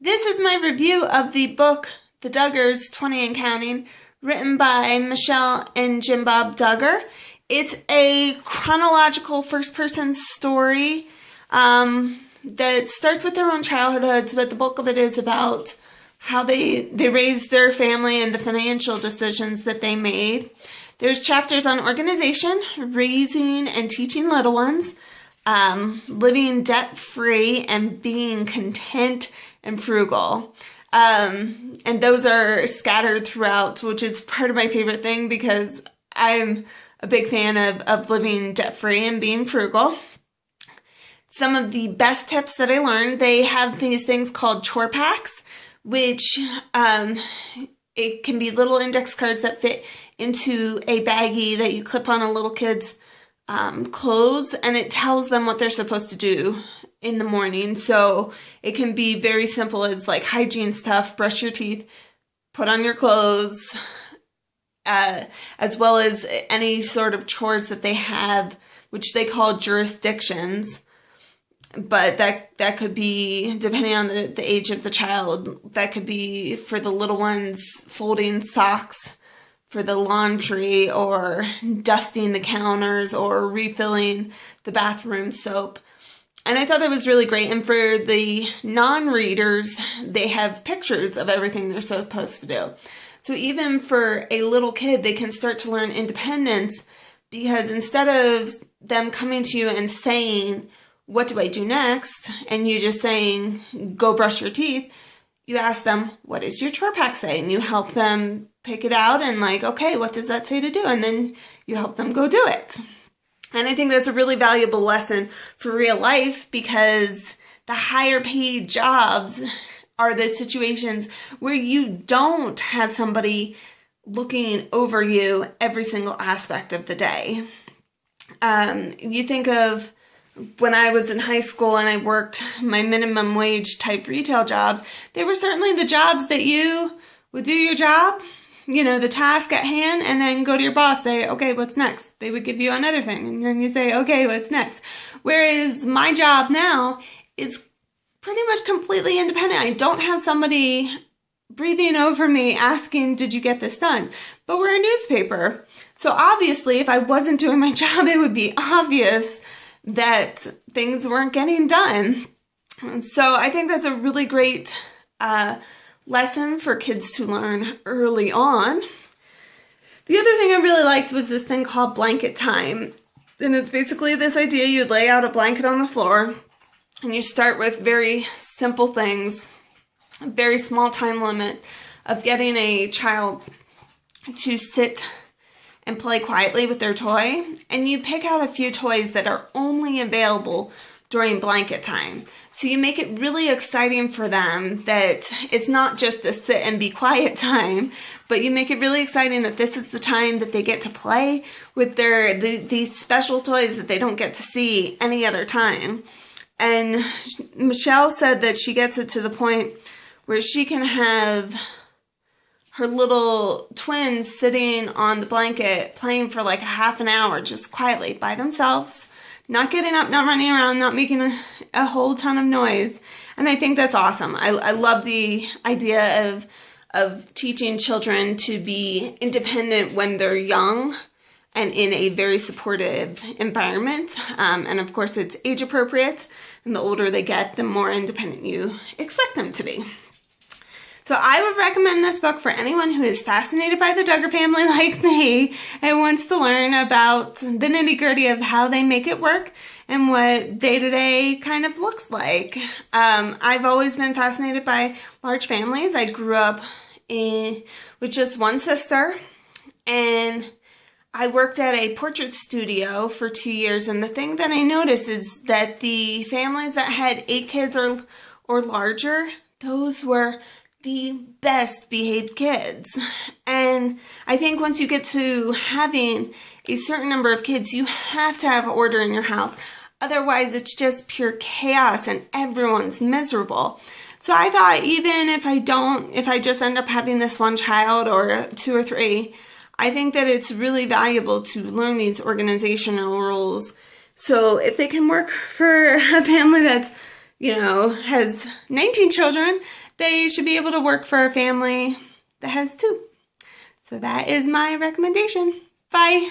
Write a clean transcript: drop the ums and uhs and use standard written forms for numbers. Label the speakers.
Speaker 1: This is my review of the book, The Duggars, 20 and Counting, written by Michelle and Jim Bob Duggar. It's a chronological first-person story that starts with their own childhoods, but the bulk of it is about how they raised their family and the financial decisions that they made. There's chapters on organization, raising and teaching little ones, living debt-free, and being content and frugal. And those are scattered throughout, which is part of my favorite thing because I'm a big fan of living debt-free and being frugal. Some of the best tips that I learned, they have these things called chore packs, which it can be little index cards that fit into a baggie that you clip on a little kid's clothes, and it tells them what they're supposed to do in the morning. So it can be very simple as like hygiene stuff, brush your teeth, put on your clothes, as well as any sort of chores that they have, which they call jurisdictions. But that could be, depending on the age of the child, that could be for the little ones folding socks, for the laundry, or dusting the counters, or refilling the bathroom soap. And I thought that was really great. And for the non-readers, they have pictures of everything they're supposed to do. So even for a little kid, they can start to learn independence, because instead of them coming to you and saying, "What do I do next?" and you just saying, "Go brush your teeth," you ask them, "What does your chore pack say?" And you help them pick it out and like, okay, what does that say to do? And then you help them go do it. And I think that's a really valuable lesson for real life, because the higher paid jobs are the situations where you don't have somebody looking over you every single aspect of the day. You think of when I was in high school and I worked my minimum wage type retail jobs, they were certainly the jobs that you would do your job, the task at hand, and then go to your boss, say, "Okay, what's next?" They would give you another thing, and then you say, "Okay, what's next?" Whereas my job now is pretty much completely independent. I don't have somebody breathing over me asking, "Did you get this done?" But we're a newspaper. So obviously, if I wasn't doing my job, it would be obvious that things weren't getting done. So I think that's a really great lesson for kids to learn early on. The other thing I really liked was this thing called blanket time. And it's basically this idea: you lay out a blanket on the floor and you start with very simple things, a very small time limit of getting a child to sit and play quietly with their toy, and you pick out a few toys that are only available during blanket time. So you make it really exciting for them, that it's not just a sit and be quiet time, but you make it really exciting that this is the time that they get to play with these special toys that they don't get to see any other time. And Michelle said that she gets it to the point where she can have her little twins sitting on the blanket playing for like a half an hour just quietly by themselves, not getting up, not running around, not making a whole ton of noise. And I think that's awesome. I love the idea of teaching children to be independent when they're young and in a very supportive environment. And of course it's age appropriate, and the older they get, the more independent you expect them to be. So I would recommend this book for anyone who is fascinated by the Duggar family like me and wants to learn about the nitty-gritty of how they make it work and what day-to-day kind of looks like. I've always been fascinated by large families. I grew up with just one sister, and I worked at a portrait studio for 2 years, and the thing that I noticed is that the families that had 8 kids or larger, those were the best behaved kids. And I think once you get to having a certain number of kids, you have to have order in your house. Otherwise, it's just pure chaos and everyone's miserable. So I thought, even if I just end up having this one child or 2 or 3, I think that it's really valuable to learn these organizational rules. So if they can work for a family that's, has 19 children, they should be able to work for a family that has two. So that is my recommendation. Bye.